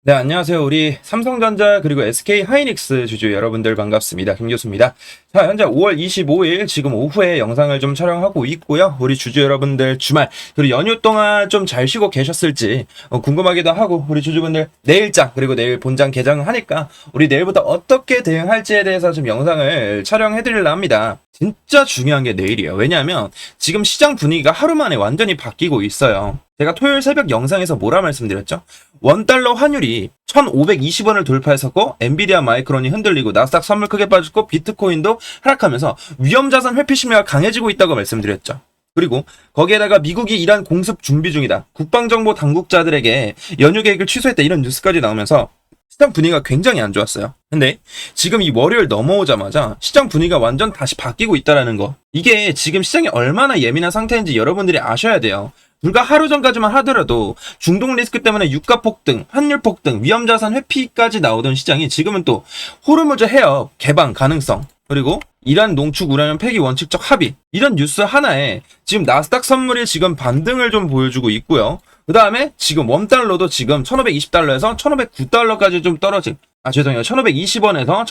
네, 안녕하세요. 우리 삼성전자 그리고 SK 하이닉스 주주 여러분들 반갑습니다. 김 교수입니다. 자, 현재 5월 25일 지금 오후에 영상을 좀 촬영하고 있고요. 우리 주주 여러분들 주말 그리고 연휴 동안 좀 잘 쉬고 계셨을지 궁금하기도 하고, 우리 주주분들 내일장 그리고 내일 본장 개장하니까 우리 내일부터 어떻게 대응할지에 대해서 좀 영상을 촬영해 드리려 합니다. 진짜 중요한 게 내일이에요. 왜냐하면 지금 시장 분위기가 하루 만에 완전히 바뀌고 있어요. 제가 토요일 새벽 영상에서 뭐라 말씀드렸죠? 원달러 환율이 1520원을 돌파했었고, 엔비디아 마이크론이 흔들리고 나스닥 선물 크게 빠졌고 비트코인도 하락하면서 위험자산 회피 심리가 강해지고 있다고 말씀드렸죠. 그리고 거기에다가 미국이 이란 공습 준비 중이다, 국방정보 당국자들에게 연휴 계획을 취소했다, 이런 뉴스까지 나오면서 시장 분위기가 굉장히 안 좋았어요. 근데 지금 이 월요일 넘어오자마자 시장 분위기가 완전 다시 바뀌고 있다는 거, 이게 지금 시장이 얼마나 예민한 상태인지 여러분들이 아셔야 돼요. 불과 하루 전까지만 하더라도 중동 리스크 때문에 유가 폭등, 환율 폭등, 위험자산 회피까지 나오던 시장이 지금은 또 호르무즈 해협 개방 가능성, 그리고 이란 농축 우라늄 폐기 원칙적 합의, 이런 뉴스 하나에 지금 나스닥 선물이 지금 반등을 좀 보여주고 있고요. 그 다음에 지금 원달러도 지금 1520달러에서 1509달러까지 좀 떨어진, 죄송해요. 1520원에서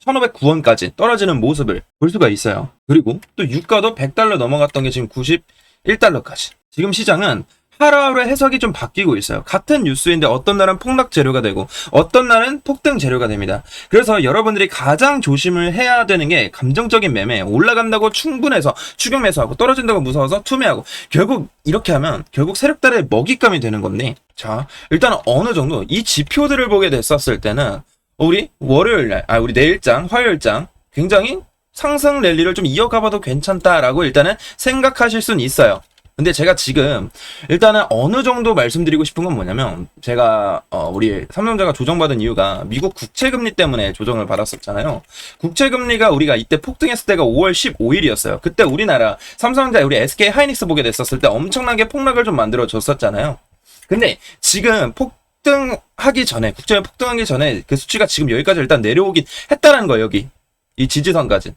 1509원까지 떨어지는 모습을 볼 수가 있어요. 그리고 또 유가도 100달러 넘어갔던 게 지금 91달러까지. 지금 시장은 하루하루 해석이 좀 바뀌고 있어요. 같은 뉴스인데 어떤 날은 폭락 재료가 되고 어떤 날은 폭등 재료가 됩니다. 그래서 여러분들이 가장 조심을 해야 되는 게 감정적인 매매. 올라간다고 충분해서 추격 매수하고 떨어진다고 무서워서 투매하고, 결국 이렇게 하면 결국 세력들의 먹잇감이 되는 건데, 자, 일단 어느 정도 이 지표들을 보게 됐었을 때는 우리 월요일날, 우리 내일장, 화요일장 굉장히 상승 랠리를 좀 이어가봐도 괜찮다라고 일단은 생각하실 수는 있어요. 근데 제가 지금 일단은 어느 정도 말씀드리고 싶은 건 뭐냐면, 제가 우리 삼성전자가 조정받은 이유가 미국 국채금리 때문에 조정을 받았었잖아요. 국채금리가 우리가 이때 폭등했을 때가 5월 15일이었어요. 그때 우리나라 삼성전자, 우리 SK 하이닉스 보게 됐었을 때 엄청나게 폭락을 좀 만들어 줬었잖아요. 근데 지금 폭등하기 전에, 국채가 폭등하기 전에 그 수치가 지금 여기까지 일단 내려오긴 했다라는 거예요. 여기 이 지지선까지.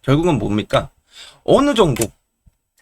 결국은 뭡니까? 어느 정도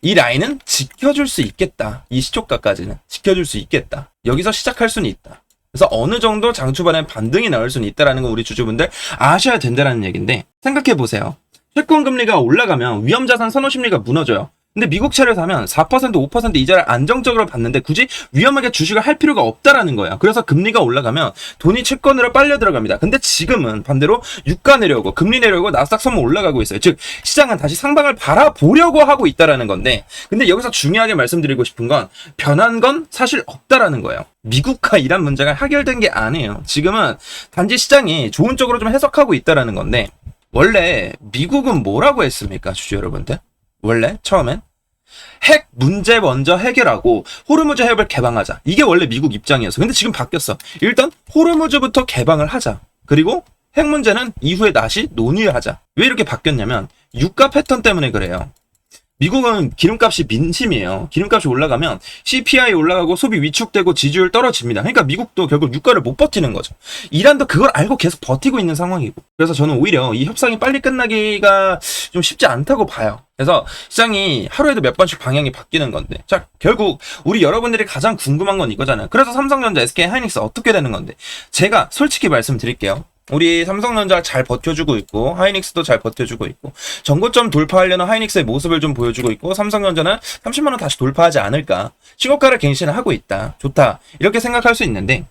이 라인은 지켜줄 수 있겠다. 이 시초가까지는 지켜줄 수 있겠다. 여기서 시작할 수는 있다. 그래서 어느 정도 장 초반에 반등이 나올 수는 있다라는 거 우리 주주분들 아셔야 된다는 얘기인데, 생각해 보세요. 채권 금리가 올라가면 위험자산 선호 심리가 무너져요. 근데 미국 차를 사면 4%, 5% 이자를 안정적으로 받는데 굳이 위험하게 주식을 할 필요가 없다라는 거예요. 그래서 금리가 올라가면 돈이 채권으로 빨려 들어갑니다. 근데 지금은 반대로 유가 내려오고 금리 내려오고 나스닥 선물 올라가고 있어요. 즉 시장은 다시 상방을 바라보려고 하고 있다라는 건데, 근데 여기서 중요하게 말씀드리고 싶은 건 변한 건 사실 없다라는 거예요. 미국과 이란 문제가 해결된 게 아니에요. 지금은 단지 시장이 좋은 쪽으로 좀 해석하고 있다라는 건데, 원래 미국은 뭐라고 했습니까, 주주 여러분들? 원래 처음엔 핵 문제 먼저 해결하고 호르무즈 해협을 개방하자, 이게 원래 미국 입장이었어. 근데 지금 바뀌었어. 일단 호르무즈부터 개방을 하자, 그리고 핵 문제는 이후에 다시 논의를 하자. 왜 이렇게 바뀌었냐면 유가 패턴 때문에 그래요. 미국은 기름값이 민심이에요. 기름값이 올라가면 CPI 올라가고 소비 위축되고 지지율 떨어집니다. 그러니까 미국도 결국 유가를 못 버티는 거죠. 이란도 그걸 알고 계속 버티고 있는 상황이고, 그래서 저는 오히려 이 협상이 빨리 끝나기가 좀 쉽지 않다고 봐요. 그래서 시장이 하루에도 몇 번씩 방향이 바뀌는 건데, 자, 결국 우리 여러분들이 가장 궁금한 건 이거잖아요. 그래서 삼성전자, SK 하이닉스 어떻게 되는 건데, 제가 솔직히 말씀드릴게요. 우리 삼성전자 잘 버텨주고 있고 하이닉스도 잘 버텨주고 있고, 전고점 돌파하려는 하이닉스의 모습을 좀 보여주고 있고, 삼성전자는 30만원 다시 돌파하지 않을까, 신고가를 갱신을 하고 있다, 좋다, 이렇게 생각할 수 있는데,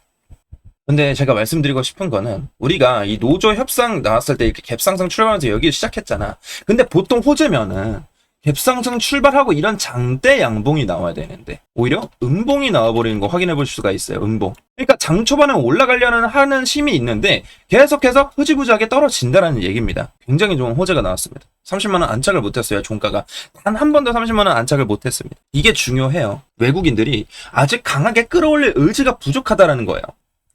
근데 제가 말씀드리고 싶은 거는, 우리가 이 노조 협상 나왔을 때 이렇게 갭상승 출발하면서 여기를 시작했잖아. 근데 보통 호재면은 갭상승 출발하고 이런 장대 양봉이 나와야 되는데 오히려 음봉이 나와버리는 거 확인해 볼 수가 있어요. 음봉. 그러니까 장 초반에 올라가려는 하는 힘이 있는데 계속해서 흐지부지하게 떨어진다는 얘기입니다. 굉장히 좋은 호재가 나왔습니다. 30만원 안착을 못했어요. 종가가 단 한 번도 30만원 안착을 못했습니다. 이게 중요해요. 외국인들이 아직 강하게 끌어올릴 의지가 부족하다라는 거예요.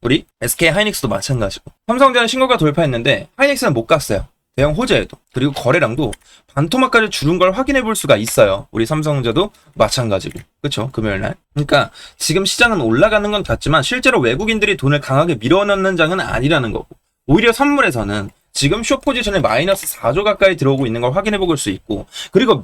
우리 SK 하이닉스도 마찬가지고, 삼성전자 신고가 돌파했는데 하이닉스는 못 갔어요. 대형 호재에도. 그리고 거래량도 반토막까지 줄은 걸 확인해 볼 수가 있어요. 우리 삼성전자도 마찬가지고. 그쵸? 금요일날. 그러니까 지금 시장은 올라가는 건 같지만 실제로 외국인들이 돈을 강하게 밀어넣는 장은 아니라는 거고, 오히려 선물에서는 지금 숏 포지션에 마이너스 4조 가까이 들어오고 있는 걸 확인해 볼 수 있고, 그리고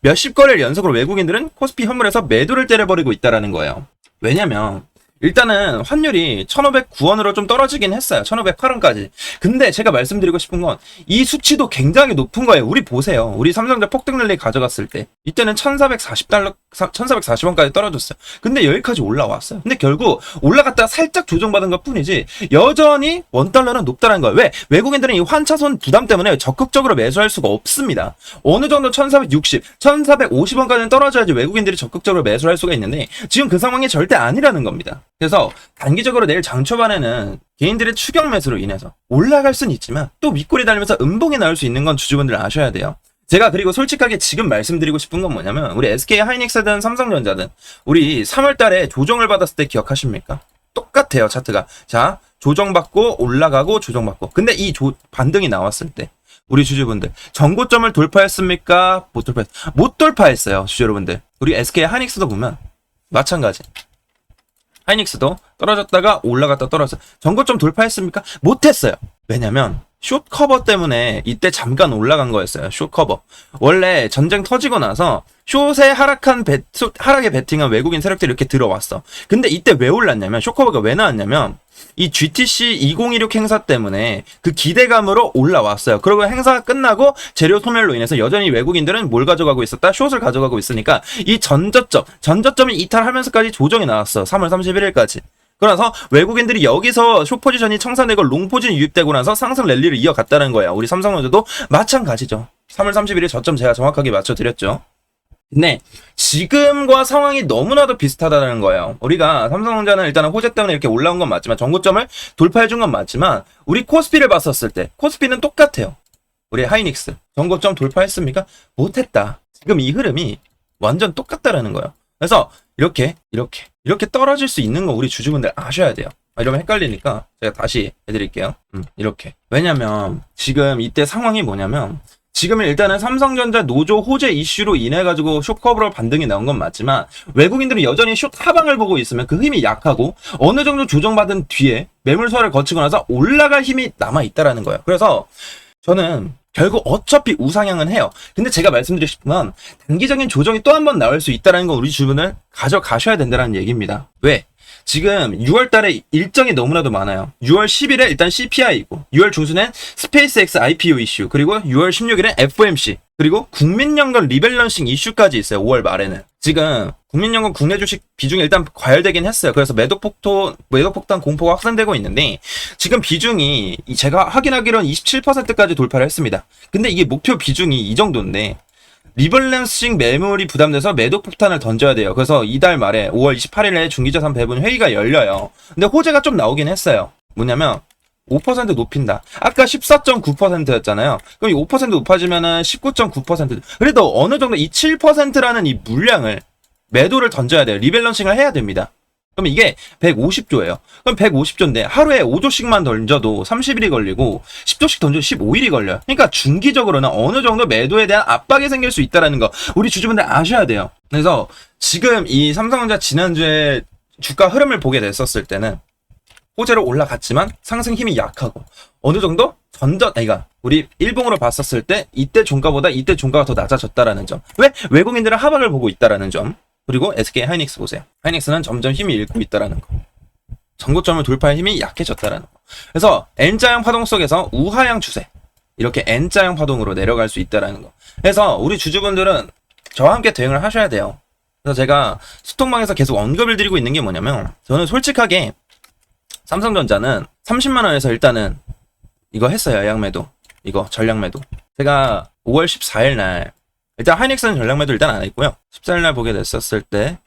몇십 거래를 연속으로 외국인들은 코스피 현물에서 매도를 때려버리고 있다는 거예요. 왜냐면 일단은 환율이 1,509원으로 좀 떨어지긴 했어요. 1,508원까지. 근데 제가 말씀드리고 싶은 건 이 수치도 굉장히 높은 거예요. 우리 보세요. 우리 삼성전자 폭등 랠리 가져갔을 때 이때는 1,440달러, 1,440원까지 떨어졌어요. 근데 여기까지 올라왔어요. 근데 결국 올라갔다가 살짝 조정받은 것 뿐이지 여전히 원달러는 높다는 거예요. 왜? 외국인들은 이 환차손 부담 때문에 적극적으로 매수할 수가 없습니다. 어느 정도 1,460, 1,450원까지는 떨어져야지 외국인들이 적극적으로 매수할 수가 있는데 지금 그 상황이 절대 아니라는 겁니다. 그래서 단기적으로 내일 장 초반에는 개인들의 추격 매수로 인해서 올라갈 수는 있지만 또 윗골이 달리면서 음봉이 나올 수 있는 건 주주분들 아셔야 돼요. 제가 그리고 솔직하게 지금 말씀드리고 싶은 건 뭐냐면 우리 SK 하이닉스든 삼성전자든 우리 3월 달에 조정을 받았을 때 기억하십니까? 똑같아요, 차트가. 자, 조정받고 올라가고 조정받고. 근데 이 반등이 나왔을 때 우리 주주분들 전고점을 돌파했습니까? 못 돌파했어요, 주주 여러분들. 우리 SK 하이닉스도 보면 마찬가지. 하이닉스도 떨어졌다가 올라갔다 떨어졌어요. 전고점 돌파했습니까? 못했어요. 왜냐면 숏 커버 때문에 이때 잠깐 올라간 거였어요. 숏 커버. 원래 전쟁 터지고 나서 숏에 하락에 베팅한 외국인 세력들이 이렇게 들어왔어. 근데 이때 왜 올랐냐면 숏 커버가 왜 나왔냐면 이 GTC 2016 행사 때문에 그 기대감으로 올라왔어요. 그리고 행사가 끝나고 재료 소멸로 인해서 여전히 외국인들은 뭘 가져가고 있었다? 숏을 가져가고 있으니까 이 전저점이 이탈하면서까지 조정이 나왔어. 3월 31일까지. 그래서 외국인들이 여기서 숏 포지션이 청산되고 롱 포지션이 유입되고 나서 상승 랠리를 이어갔다는 거예요. 우리 삼성전자도 마찬가지죠. 3월 31일 저점 제가 정확하게 맞춰드렸죠. 근데 지금과 상황이 너무나도 비슷하다는 거예요. 우리가 삼성전자는 일단은 호재 때문에 이렇게 올라온 건 맞지만 전고점을 돌파해준 건 맞지만 우리 코스피를 봤었을 때 코스피는 똑같아요. 우리 하이닉스 전고점 돌파했습니까? 못했다. 지금 이 흐름이 완전 똑같다라는 거예요. 그래서 이렇게 떨어질 수 있는 거 우리 주주분들 아셔야 돼요. 이러면 헷갈리니까 제가 다시 해드릴게요. 이렇게. 왜냐면 지금 이때 상황이 뭐냐면 지금은 일단은 삼성전자 노조 호재 이슈로 인해가지고 숏커버로 반등이 나온 건 맞지만 외국인들은 여전히 숏 하방을 보고 있으면 그 힘이 약하고 어느 정도 조정받은 뒤에 매물 소화를 거치고 나서 올라갈 힘이 남아있다라는 거예요. 그래서 저는 결국 어차피 우상향은 해요. 근데 제가 말씀드리고 싶은 건 단기적인 조정이 또 한 번 나올 수 있다는 거 우리 주변을 가져가셔야 된다는 얘기입니다. 왜? 지금 6월 달에 일정이 너무나도 많아요. 6월 10일에 일단 CPI이고 6월 중순엔 스페이스X IPO 이슈 그리고 6월 16일엔 FOMC 그리고 국민연금 리밸런싱 이슈까지 있어요. 5월 말에는. 지금 국민연금 국내 주식 비중이 일단 과열되긴 했어요. 그래서 매도폭탄 공포가 확산되고 있는데 지금 비중이 제가 확인하기로는 27%까지 돌파를 했습니다. 근데 이게 목표 비중이 이 정도인데 리밸런싱 매물이 부담돼서 매도 폭탄을 던져야 돼요. 그래서 이달 말에 5월 28일에 중기자산 배분 회의가 열려요. 근데 호재가 좀 나오긴 했어요. 뭐냐면 5% 높인다. 아까 14.9%였잖아요. 그럼 이 5% 높아지면은 19.9%. 그래도 어느 정도 이 7%라는 이 물량을 매도를 던져야 돼요. 리밸런싱을 해야 됩니다. 그럼 이게 150조예요. 그럼 150조인데 하루에 5조씩만 던져도 30일이 걸리고 10조씩 던져도 15일이 걸려요. 그러니까 중기적으로는 어느 정도 매도에 대한 압박이 생길 수 있다는 거 우리 주주분들 아셔야 돼요. 그래서 지금 이 삼성전자 지난주에 주가 흐름을 보게 됐었을 때는 호재로 올라갔지만 상승 힘이 약하고 어느 정도 우리 일봉으로 봤었을 때 이때 종가보다 이때 종가가 더 낮아졌다라는 점. 왜? 외국인들은 하방을 보고 있다라는 점. 그리고 SK 하이닉스 보세요. 하이닉스는 점점 힘이 잃고 있다라는 거. 전고점을 돌파할 힘이 약해졌다라는 거. 그래서 N자형 파동 속에서 우하향 추세. 이렇게 N자형 파동으로 내려갈 수 있다라는 거. 그래서 우리 주주분들은 저와 함께 대응을 하셔야 돼요. 그래서 제가 수통방에서 계속 언급을 드리고 있는 게 뭐냐면 저는 솔직하게 삼성전자는 30만 원에서 일단은 이거 했어요. 예약매도. 이거 전략매도. 제가 5월 14일 날 일단 하이닉스는 전략매도 일단 안 했고요. 14일날 보게 됐었을 때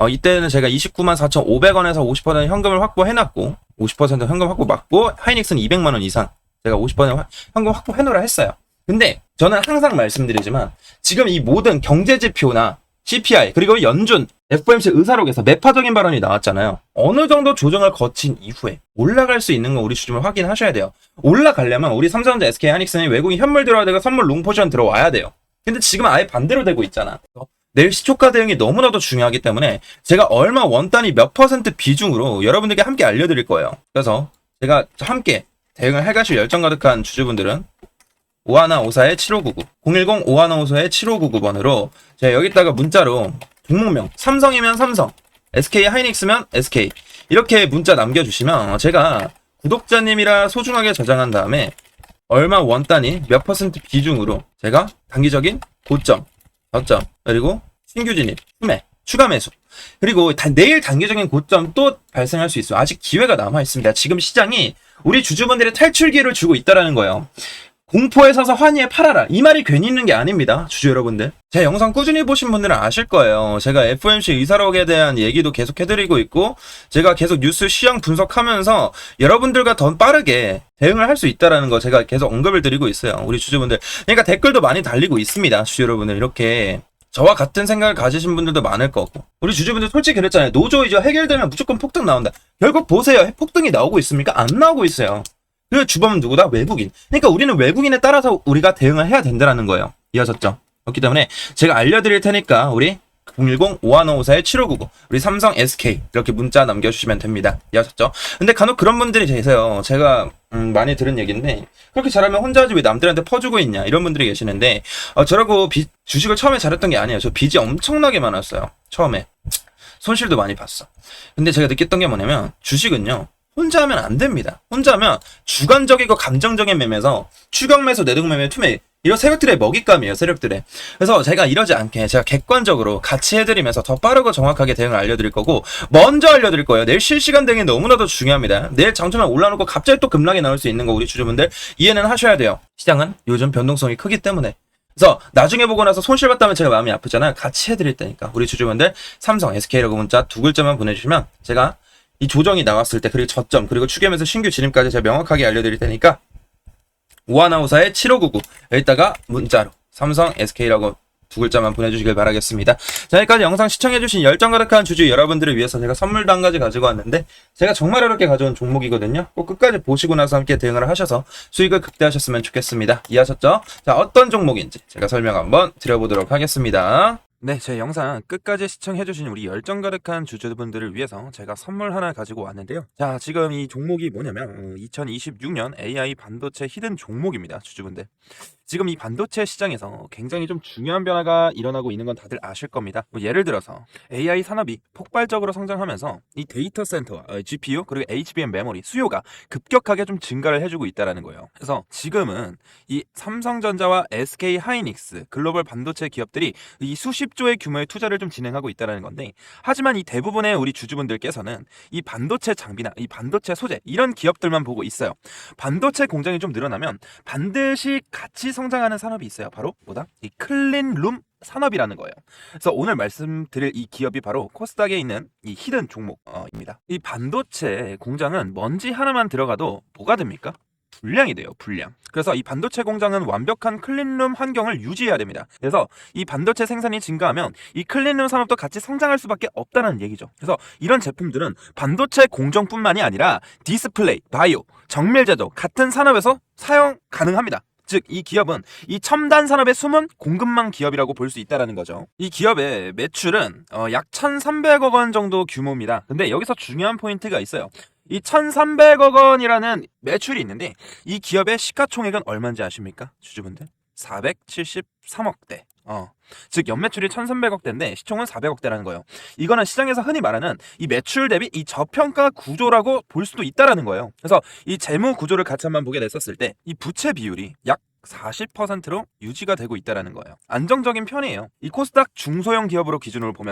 이때는 제가 29만 4,500원에서 50% 현금을 확보해놨고 50% 현금 확보 맞고 하이닉스는 200만원 이상 제가 50% 현금 확보해놓으라 했어요. 근데 저는 항상 말씀드리지만 지금 이 모든 경제지표나 CPI 그리고 연준 FOMC 의사록에서 매파적인 발언이 나왔잖아요. 어느 정도 조정을 거친 이후에 올라갈 수 있는 거 우리 주주분 확인하셔야 돼요. 올라가려면 우리 삼성전자 SK 하이닉스는 외국인 현물 들어와야 되고 선물 롱 포지션 들어와야 돼요. 근데 지금 아예 반대로 되고 있잖아. 내일 시초가 대응이 너무나도 중요하기 때문에 제가 얼마 원단위 몇 % 비중으로 여러분들께 함께 알려드릴 거예요. 그래서 제가 함께 대응을 해가실 열정 가득한 주주분들은 5154-7599 010-5154-7599번으로 제가 여기다가 문자로 종목명 삼성이면 삼성, SK 하이닉스면 SK 이렇게 문자 남겨주시면 제가 구독자님이라 소중하게 저장한 다음에 얼마 원 단위 몇 퍼센트 비중으로 제가 단기적인 고점, 저점, 그리고 신규 진입, 후매, 추가 매수, 그리고 내일 단기적인 고점 또 발생할 수 있어요. 아직 기회가 남아 있습니다. 지금 시장이 우리 주주분들의 탈출 기회를 주고 있다라는 거예요. 공포에 사서 환희에 팔아라. 이 말이 괜히 있는 게 아닙니다. 주주 여러분들. 제 영상 꾸준히 보신 분들은 아실 거예요. 제가 FOMC 의사록에 대한 얘기도 계속 해드리고 있고, 제가 계속 뉴스 시황 분석하면서 여러분들과 더 빠르게 대응을 할 수 있다라는 거 제가 계속 언급을 드리고 있어요. 우리 주주분들. 그러니까 댓글도 많이 달리고 있습니다. 주주 여러분들. 이렇게. 저와 같은 생각을 가지신 분들도 많을 거고. 우리 주주분들 솔직히 그랬잖아요. 노조 이제 해결되면 무조건 폭등 나온다. 결국 보세요. 폭등이 나오고 있습니까? 안 나오고 있어요. 그 주범은 누구다? 외국인. 그러니까 우리는 외국인에 따라서 우리가 대응을 해야 된다는 거예요. 이해하셨죠? 그렇기 때문에 제가 알려드릴 테니까 우리 010-5154-7599 우리 삼성 SK 이렇게 문자 남겨주시면 됩니다. 이해하셨죠? 근데 간혹 그런 분들이 계세요. 제가 많이 들은 얘기인데 그렇게 잘하면 혼자 하지 왜 남들한테 퍼주고 있냐 이런 분들이 계시는데 저라고 주식을 처음에 잘했던 게 아니에요. 저 빚이 엄청나게 많았어요. 처음에 손실도 많이 봤어. 근데 제가 느꼈던 게 뭐냐면 주식은요 혼자 하면 안 됩니다. 혼자 하면 주관적이고 감정적인 매매에서 추격 매수, 내동 매매, 투매 이런 세력들의 먹잇감이에요. 세력들의. 그래서 제가 이러지 않게 제가 객관적으로 같이 해드리면서 더 빠르고 정확하게 대응을 알려드릴 거고 먼저 알려드릴 거예요. 내일 실시간 대응이 너무나도 중요합니다. 내일 장초만 올라놓고 갑자기 또 급락이 나올 수 있는 거 우리 주주분들 이해는 하셔야 돼요. 시장은 요즘 변동성이 크기 때문에. 그래서 나중에 보고 나서 손실 봤다면 제가 마음이 아프잖아요. 같이 해드릴 테니까 우리 주주분들 삼성 SK라고 문자 2글자만 보내주시면 제가 이 조정이 나왔을 때 그리고 저점 그리고 추격에서 신규 진입까지 제가 명확하게 알려드릴 테니까 5154-7599 여기다가 문자로 삼성 SK라고 2글자만 보내주시길 바라겠습니다. 자, 여기까지 영상 시청해주신 열정 가득한 주주 여러분들을 위해서 제가 선물도 한 가지 가지고 왔는데 제가 정말 어렵게 가져온 종목이거든요. 꼭 끝까지 보시고 나서 함께 대응을 하셔서 수익을 극대화하셨으면 좋겠습니다. 이해하셨죠? 자, 어떤 종목인지 제가 설명 한번 드려보도록 하겠습니다. 네, 제 영상 끝까지 시청해주신 우리 열정 가득한 주주분들을 위해서 제가 선물 하나 가지고 왔는데요. 자, 지금 이 종목이 뭐냐면 2026년 AI 반도체 히든 종목입니다. 주주분들. 지금 이 반도체 시장에서 굉장히 좀 중요한 변화가 일어나고 있는 건 다들 아실 겁니다. 뭐 예를 들어서 AI 산업이 폭발적으로 성장하면서 이 데이터 센터, GPU 그리고 HBM 메모리 수요가 급격하게 좀 증가를 해주고 있다는 거예요. 그래서 지금은 이 삼성전자와 SK 하이닉스 글로벌 반도체 기업들이 이 수십조의 규모의 투자를 좀 진행하고 있다는 건데 하지만 이 대부분의 우리 주주분들께서는 이 반도체 장비나 이 반도체 소재 이런 기업들만 보고 있어요. 반도체 공장이 좀 늘어나면 반드시 같이 성장하는 산업이 있어요. 바로 뭐다? 이 클린룸 산업이라는 거예요. 그래서 오늘 말씀드릴 이 기업이 바로 코스닥에 있는 이 히든 종목입니다. 이 반도체 공장은 먼지 하나만 들어가도 뭐가 됩니까? 불량이 돼요. 불량. 그래서 이 반도체 공장은 완벽한 클린룸 환경을 유지해야 됩니다. 그래서 이 반도체 생산이 증가하면 이 클린룸 산업도 같이 성장할 수밖에 없다는 얘기죠. 그래서 이런 제품들은 반도체 공정뿐만이 아니라 디스플레이, 바이오, 정밀 제조 같은 산업에서 사용 가능합니다. 즉, 이 기업은 이 첨단 산업의 숨은 공급망 기업이라고 볼 수 있다는 거죠. 이 기업의 매출은 약 1,300억 원 정도 규모입니다. 근데 여기서 중요한 포인트가 있어요. 이 1,300억 원이라는 매출이 있는데 이 기업의 시가총액은 얼마인지 아십니까? 주주분들? 473억대. 즉 연매출이 1,300억대인데 시총은 400억대라는 거예요. 이거는 시장에서 흔히 말하는 이 매출 대비 이 저평가 구조라고 볼 수도 있다라는 거예요. 그래서 이 재무 구조를 같이 한번 보게 됐었을 때 이 부채 비율이 약 40%로 유지가 되고 있다라는 거예요. 안정적인 편이에요. 이 코스닥 중소형 기업으로 기준으로 보면